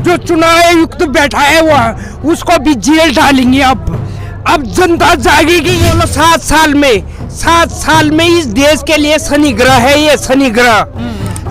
जो चुनाव आयुक्त बैठा है वो उसको भी जेल डालेंगे। अब जनता जागेगी। 7 साल में इस देश के लिए शनि ग्रह है ये, शनि ग्रह।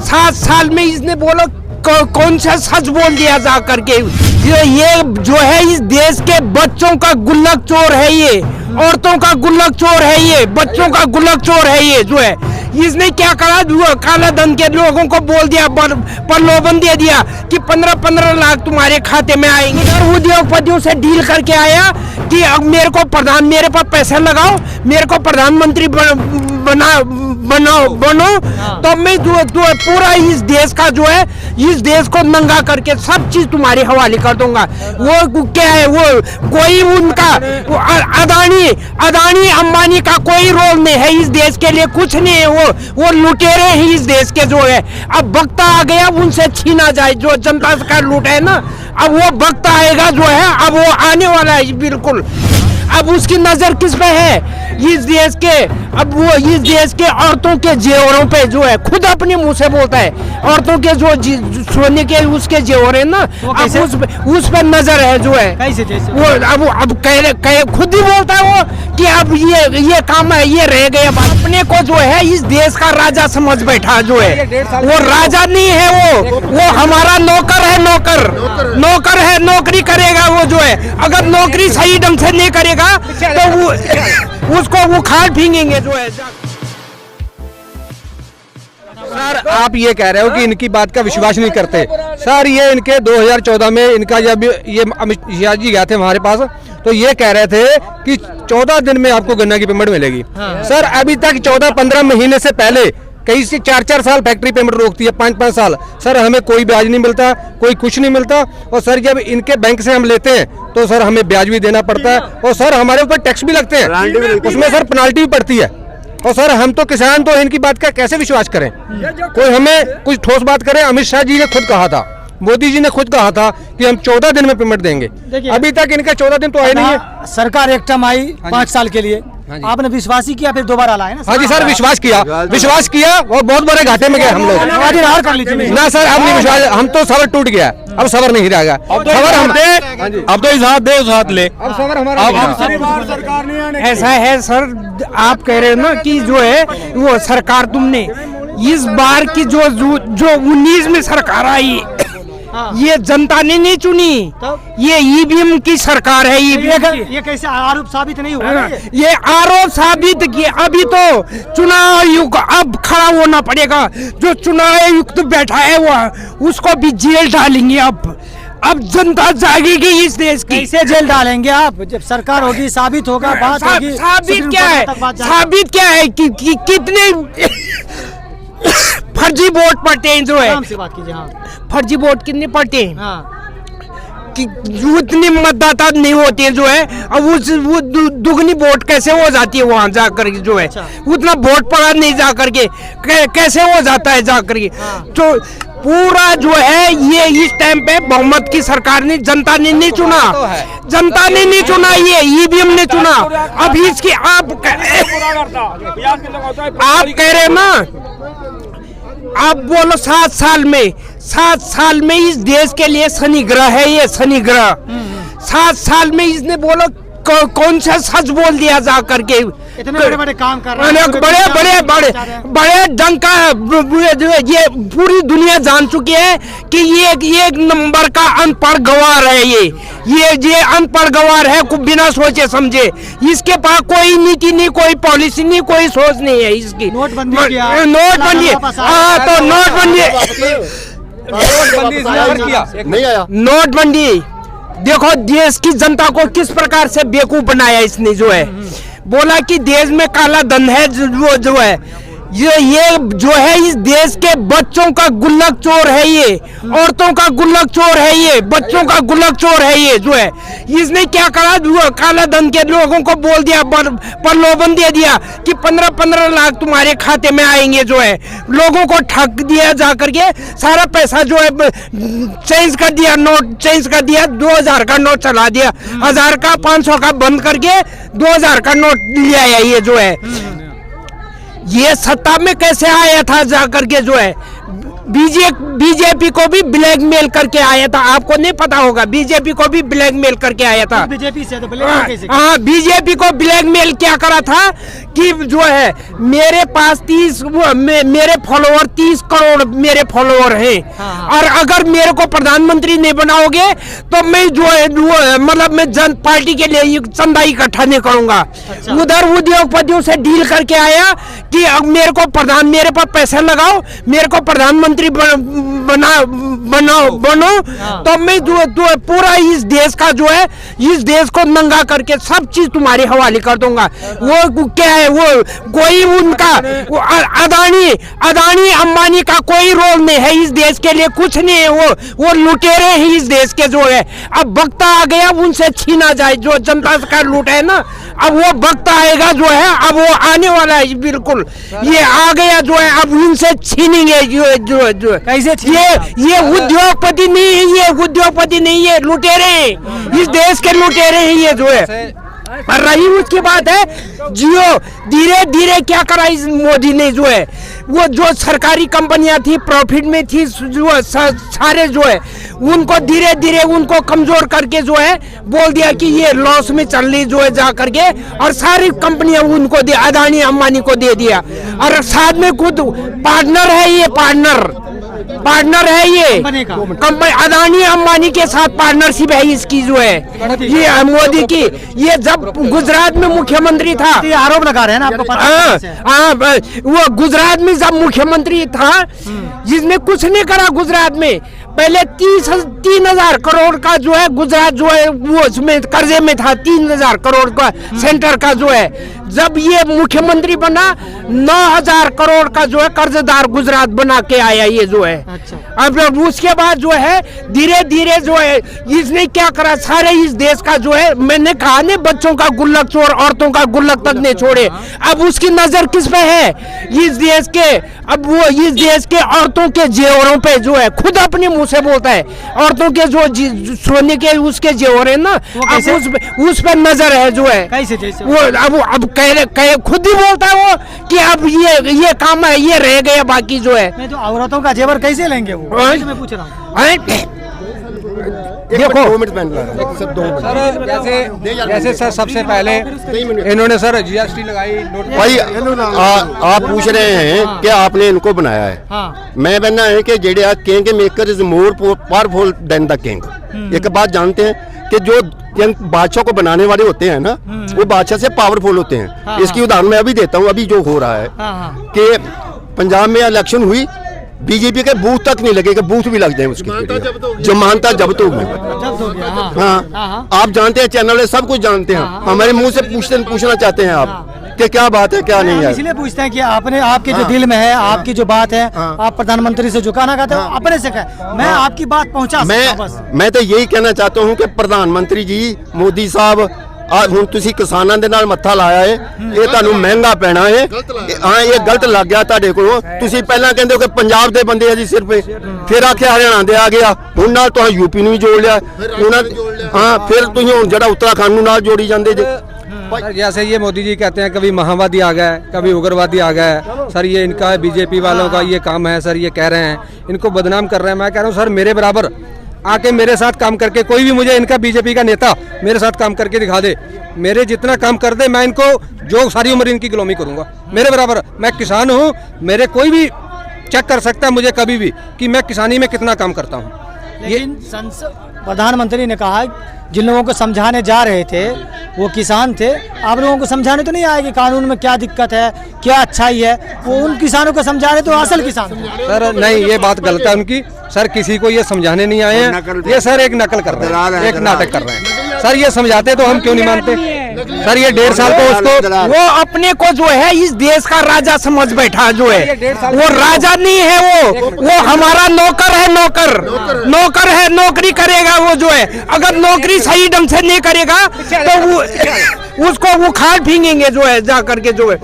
7 साल में इसने बोलो कौन सा सच बोल दिया जा करके। ये जो है इस देश के बच्चों का गुल्लक चोर है ये, औरतों का गुल्लक चोर है ये, बच्चों का गुल्लक चोर है ये। जो है इसने क्या करा, काला धन के लोगों को बोल दिया, प्रलोभन दे दिया कि 15-15 लाख तुम्हारे खाते में आएंगे। और उद्योगपतियों से डील करके आया कि अब मेरे पर पैसा लगाओ, मेरे को प्रधानमंत्री बनो तो मैं जो पूरा इस देश का जो है, इस देश को नंगा करके सब चीज तुम्हारे हवाले कर दूंगा। वो क्या है, वो कोई उनका अदानी अंबानी का कोई रोल नहीं है इस देश के लिए, कुछ नहीं है। वो लुटेरे हैं इस देश के जो है। अब वक्त आ गया उनसे छीना जाए, जो जनता का लूट है ना, अब वो वक्त आएगा जो है, अब वो आने वाला है बिल्कुल। अब उसकी नजर किस पे है, इस देश के, अब वो इस देश के औरतों के जेवरों पे जो है, खुद अपने मुंह से बोलता है, औरतों के जो सोने के उसके जेवर है ना, अब उस पे नजर है जो है। कैसे वो अब कह खुद ही बोलता है वो कि अब ये काम है, ये रह गया। अपने को जो है इस देश का राजा समझ बैठा जो है, वो राजा नहीं है, वो हमारा नौकर है, नौकर है, नौकरी करेगा वो जो है। अगर नौकरी सही ढंग से नहीं करेगा तो वो उसको वो खाल फेंकेंगे जो है। सर आप ये कह रहे हो कि इनकी बात का विश्वास नहीं करते। सर ये इनके 2014 में इनका जब ये अमित शाह जी गए थे हमारे पास, तो ये कह रहे थे कि 14 दिन में आपको गन्ना की पेमेंट मिलेगी। सर अभी तक 14-15 महीने से पहले कई से 4-4 साल फैक्ट्री पेमेंट रोकती है, 5-5 साल। सर हमें कोई ब्याज नहीं मिलता, कोई कुछ नहीं मिलता। और सर जब इनके बैंक से हम लेते हैं तो सर हमें ब्याज भी देना पड़ता है, और सर हमारे ऊपर टैक्स भी लगते हैं, उसमें सर पेनाल्टी भी पड़ती है। और सर हम तो किसान, तो इनकी बात का कैसे विश्वास करें? कोई हमें कुछ ठोस बात करे। अमित शाह जी ने खुद कहा था, मोदी जी ने खुद कहा था कि हम 14 दिन में पेमेंट देंगे। अभी तक इनका 14 दिन तो आए नहीं है। सरकार एक टर्म आई 5 साल के लिए, आपने विश्वास ही किया, फिर दोबारा लाए ना। हाँ जी सर, विश्वास किया और बहुत बड़े घाटे में गए हम लोग। कर ली ना सर अब नहीं विश्वास, हम तो सबर टूट गया, अब सबर नहीं रहेगा। सबर हम अब तो इस हाथ दे उस हाथ ले, अब सबर हमारा सरकार नहीं आने। ऐसा है सर, आप कह रहे हो ना कि जो है वो सरकार तुमने इस बार की जो 19 में सरकार आई, ये जनता ने नहीं चुनी, ये ईवीएम की सरकार है। ये कैसे आरोप साबित नहीं हुआ? ये आरोप साबित किए, अभी तो चुनाव आयुक्त अब खड़ा होना पड़ेगा। जो चुनाव आयुक्त बैठा है वो उसको भी जेल डालेंगे। अब जनता जागेगी इस देश की। कैसे जेल डालेंगे आप? जब सरकार होगी, साबित होगा, बात होगी। साबित क्या है कि कितने फर्जी वोट पड़ते हैं जो है, से बात कीजिए। हाँ, फर्जी वोट कितने पड़ते हैं? हाँ। कि उतने मतदाता नहीं होते हैं जो है, अब वो दुगनी वोट कैसे हो जाती है वहाँ जाकर के जो है। उतना वोट पड़ा नहीं जाकर के कैसे हो जाता है जाकर के। तो पूरा जो है ये इस टाइम पे बहुमत की सरकार ने, जनता ने नहीं चुना, जनता ने नहीं चुना, ये ईवीएम ने चुना। अब इसकी आप कह रहे ना, आप बोलो 7 साल में इस देश के लिए शनि ग्रह है ये, शनि ग्रह। 7 साल में इसने बोलो कौन सा सच बोल दिया जा करके। इतने बड़े काम कर रहे हैं, बड़े ढंग का ये पूरी दुनिया जान चुकी है कि ये एक नंबर का अनपढ़ गवार है ये अनपढ़ गवार है, को बिना सोचे समझे। इसके पास कोई नीति नहीं, कोई पॉलिसी नहीं, कोई सोच नहीं है इसकी। नोटबंदी हाँ तो नोटबंदी देखो देश की जनता को किस प्रकार से बेवकूफ बनाया इसने जो है। बोला कि देश में काला धन है, वो जो है ये जो है इस देश के बच्चों का गुल्लक चोर है ये, औरतों का गुल्लक चोर है ये, बच्चों का गुल्लक चोर है ये जो है। इसने क्या करा, काला धन के लोगों को बोल दिया, प्रलोभन दे दिया कि 15-15 लाख तुम्हारे खाते में आएंगे जो है। लोगों को ठग दिया जा करके, सारा पैसा जो है चेंज कर दिया, नोट चेंज कर दिया, 2000 का नोट चला दिया, 1000 का 500 का बंद करके 2000 का नोट ले आया ये जो है। ये सत्ता में कैसे आया था जाकर के जो है, बीजेपी को भी ब्लैकमेल करके आया था, आपको नहीं पता होगा, बीजेपी को भी ब्लैकमेल करके आया था। बीजेपी से तो ब्लैकमेल कैसे? हाँ, बीजेपी को ब्लैकमेल क्या करा था कि जो है मेरे पास मेरे फॉलोअर 30 करोड़ मेरे फॉलोअर हैं, और अगर मेरे को प्रधानमंत्री नहीं बनाओगे तो मैं जो है मतलब मैं जन पार्टी के लिए चंदा इकट्ठा नहीं करूंगा। उधर उद्योगपतियों से डील करके आया कि अब मेरे पर पैसा लगाओ, मेरे को प्रधानमंत्री बनो तो मैं जो पूरा इस देश का जो है इस देश को नंगा करके सब चीज तुम्हारे हवाले कर दूंगा। वो क्या है, वो कोई उनका अदानी अंबानी का कोई रोल नहीं है इस देश के लिए, कुछ नहीं है। वो लुटेरे हैं इस देश के जो है। अब वक्त आ गया उनसे छीना जाए, जो जनता का लूट है ना, अब वो वक्त आएगा जो है, अब वो आने वाला है बिल्कुल, ये आ गया जो है, अब उनसे छीनेंगे जो कैसे ये उद्योगपति नहीं है, ये उद्योगपति नहीं है, लुटेरे हैं इस देश के, लुटेरे हैं ये जो है। और रही उसकी बात है जियो, धीरे धीरे क्या करा इस मोदी ने जो है, वो जो सरकारी कंपनियां थी प्रॉफिट में थी, जो सारे जो है उनको धीरे धीरे उनको कमजोर करके जो है बोल दिया कि ये लॉस में चल रही जो है जा करके, और सारी कंपनियां उनको दे, अदानी अंबानी को दे दिया। और साथ में खुद पार्टनर है, ये पार्टनर है ये कंपनी, अदानी अंबानी के साथ पार्टनरशिप है इसकी जो है, ये मोदी की। ये जब गुजरात में मुख्यमंत्री था, ये आरोप लगा रहे हैं ना, आपको पता है? वो गुजरात में जब मुख्यमंत्री था, जिसने कुछ नहीं करा गुजरात में, पहले 3,000 करोड़ का जो है गुजरात जो है वो उसमें कर्जे में था, 3,000 करोड़ का सेंटर का जो है। जब ये मुख्यमंत्री बना 9,000 करोड़ का जो है कर्जदार गुजरात बना के आया ये जो है। अच्छा। अब उसके बाद जो है धीरे धीरे जो है इसने क्या करा, सारे इस देश का जो है, मैंने कहा नहीं बच्चों का गुल्लक चोर, औरतों का गुल्लक तक नहीं छोड़े। अब उसकी नजर किस पे है, इस देश के, अब वो इस देश के औरतों के जेवरों पे जो है, खुद अपने मुंह से बोलता है, औरतों के जो सोने के उसके जेवर है ना, अब उस पे नजर है जो है। कैसे जैसे वो अब कह खुद ही बोलता है वो कि अब ये काम है, ये रह गया, बाकी जो है। मैं जो औरतों का जेवर कैसे लेंगे वो, मैं पूछ रहा हूँ। देखो 2 मिनट सर, 2 मिनट जैसे सर सबसे पहले इन्होंने सर जीएसटी लगाई, भाई आप पूछ रहे हैं कि आपने इनको बनाया है। हाँ। मैं बनना है कि जेडे king maker is more powerful than the king. एक बात जानते हैं कि जो बादशाह को बनाने वाले होते हैं ना, वो बादशाह से पावरफुल होते हैं। हाँ। इसकी उदाहरण मैं अभी देता हूँ, अभी जो हो रहा है कि पंजाब में इलेक्शन हुई, बीजेपी के बूथ तक नहीं लगे कि बूथ भी लग जाए उसकी, जमानता जब्त हो गई। हाँ, आप जानते हैं, चैनल है, सब कुछ जानते हैं। हमारे मुंह से पूछना चाहते हैं आप कि क्या बात है क्या नहीं है। इसलिए पूछते हैं कि आपने, आपके जो दिल में है, आपकी जो बात है, आप प्रधानमंत्री से झुकाना चाहते हो, अपने से कहें, मैं आपकी बात पहुंचा सकता हूं। मैं तो यही कहना चाहता हूं कि प्रधानमंत्री जी मोदी साहब, ਹੁਣ ਤੁਸੀਂ ਕਿਸਾਨਾਂ ਦੇ ਨਾਲ ਮੱਥਾ ਲਾਇਆ ਹੈ, ਇਹ ਤੁਹਾਨੂੰ ਮਹਿੰਗਾ ਪੈਣਾ ਹੈ। ਹਾਂ, ਇਹ ਗਲਤ ਲੱਗ ਗਿਆ ਤੁਹਾਡੇ ਕੋਲੋਂ। ਤੁਸੀਂ ਪਹਿਲਾਂ ਕਹਿੰਦੇ ਹੋ ਕਿ ਪੰਜਾਬ ਦੇ ਬੰਦੇ ਆ ਜੀ ਸਿਰਫ, ਫਿਰ ਆਖਿਆ ਹਰਿਆਣਾ ਦੇ ਆ ਗਿਆ, ਹੁਣ ਨਾਲ ਤੁਸੀਂ यूपी ਨੂੰ ਵੀ ਜੋੜ ਲਿਆ, ਹਾਂ ਫਿਰ ਤੁਸੀਂ ਹੁਣ ਜਿਹੜਾ उत्तराखंड ਨੂੰ ਨਾਲ जोड़ी ਜਾਂਦੇ ਜੇ। जैसे ये मोदी जी कहते हैं कभी महावादी आ गया है, कभी उग्रवादी आ गया है, सर ये इनका बीजेपी वालों का ये काम है सर, ये कह रहे हैं, इनको बदनाम कर रहे हैं। मैं कह रहा हूँ सर मेरे बराबर आके मेरे साथ काम करके, कोई भी मुझे इनका बीजेपी का नेता मेरे साथ काम करके दिखा दे, मेरे जितना काम कर दे, मैं इनको जो सारी उम्र इनकी गुलामी करूंगा मेरे बराबर। मैं किसान हूँ, मेरे कोई भी चेक कर सकता है मुझे कभी भी कि मैं किसानी में कितना काम करता हूँ। लेकिन प्रधानमंत्री ने कहा जिन लोगों को समझाने जा रहे थे वो किसान थे, आप लोगों को समझाने तो नहीं आए कि कानून में क्या दिक्कत है, क्या अच्छाई है, वो उन किसानों को समझा रहे तो असल किसान थे। सर नहीं, ये बात गलत है उनकी। सर किसी को ये समझाने नहीं आए हैं, ये सर एक नकल कर रहे हैं, एक नाटक कर रहे हैं। सर ये समझाते तो हम क्यों नहीं मानते। सर ये 1.5 साल को उसको, वो अपने को जो है इस देश का राजा समझ बैठा जो है, वो राजा नहीं है, वो हमारा नौकर है, नौकर है, नौकरी करेगा वो जो है। अगर नौकरी सही ढंग से नहीं करेगा तो वो उसको वो खाल फेंकेंगे जो है जा करके जो है।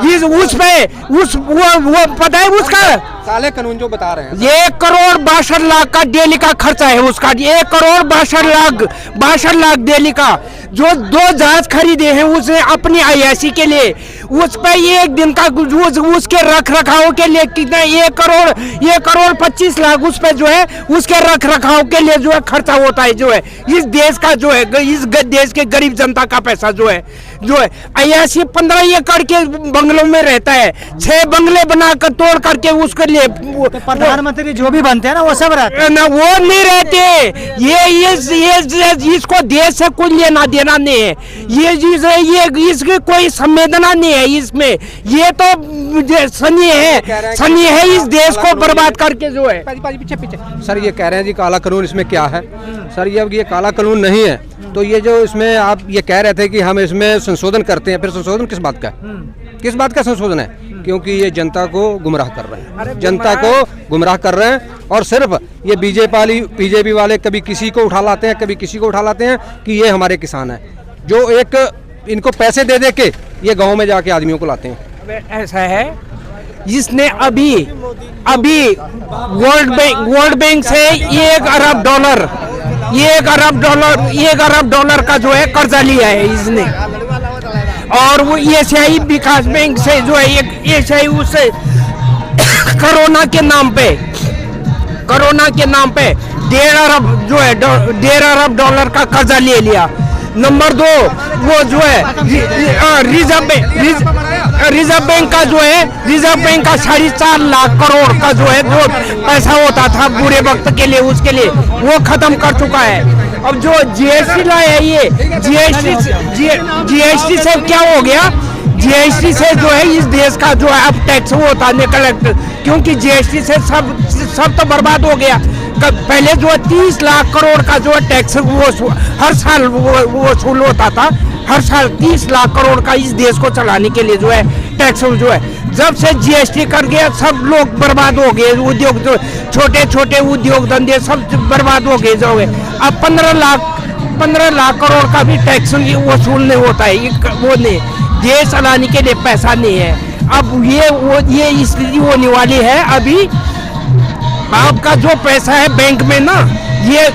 इस उस पे वो पता है उसका काले कानून जो बता रहे हैं 1,62,00,000 का डेली का खर्चा है उसका। 1,62,00,000 डेली का। जो 2 जहाज खरीदे हैं उसने अपनी अय्याशी के लिए, उस पे एक दिन का उसके रख रखाव के लिए कितना 1,25,00,000 उस पे जो है उसके रख रखाव के लिए जो है खर्चा होता है। जो है इस देश का जो है इस देश के गरीब जनता का पैसा जो है अय्याशी 15 एकड़ के बंगलों में रहता है। 6 बंगले बनाकर तोड़ करके उसके लिए तो प्रधानमंत्री जो भी बनते हैं ना वो सब रहते हैं ना, वो नहीं रहते। ये इसको देश से कोई लेना देना नहीं है। ये इसकी कोई संवेदना नहीं है इसमें। ये तो सनी है इस देश को बर्बाद करके जो है। पीछे सर ये कह रहे हैं जी काला कानून, इसमें क्या है सर? ये काला कानून नहीं है। तो ये जो इसमें आप ये कह रहे थे कि हम इसमें संशोधन करते हैं, फिर संशोधन किस बात का किस बात का संशोधन है? क्योंकि ये जनता को गुमराह कर रहे हैं, जनता को गुमराह कर रहे हैं। और सिर्फ ये बीजेपी वाले कभी किसी को उठा लाते हैं, कभी किसी को उठा लाते हैं कि ये हमारे किसान हैं, जो एक इनको पैसे दे के ये गाँव में जाके आदमियों को लाते हैं। ऐसा है, इसने अभी वर्ल्ड बैंक से 1 अरब डॉलर का जो है कर्जा लिया है इसने। और वो एशियाई विकास बैंक से जो है एक एशियाई उससे कोरोना के नाम पे 1.5 अरब डॉलर का कर्जा ले लिया। नंबर 2 वो जो है रिजर्व बैंक का 4.5 लाख करोड़ का जो है जो पैसा होता था बुरे वक्त के लिए, उसके लिए वो खत्म कर चुका है। अब जो जीएसटी लाया है, ये जीएसटी से क्या हो गया? जीएसटी से जो है इस देश का जो है अब टैक्स होता है कलेक्ट, क्योंकि जीएसटी से सब तो बर्बाद हो गया। पहले जो है 30 लाख करोड़ का जो है टैक्स वो हर साल वसूल होता था। हर साल 30 लाख करोड़ का इस देश को चलाने के लिए जो है टैक्स जो है, जब से जीएसटी कर गया सब लोग बर्बाद हो गए। उद्योग जो छोटे उद्योग धंधे सब बर्बाद हो गए जो है। अब 15 लाख करोड़ का भी टैक्स वसूल नहीं होता है। वो नहीं, देश चलाने के लिए पैसा नहीं है। अब ये स्थिति होने वाली है। अभी आपका जो पैसा है बैंक में ना, ये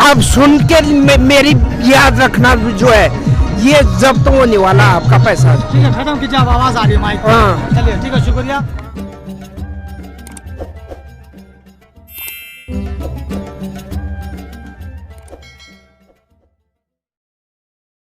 आप सुन के मेरी याद रखना जो है, ये जब्त होने वाला आपका पैसा। ठीक है, खत्म कीजिए, आवाज आ रही है माइक। हाँ। चलिए ठीक है, शुक्रिया।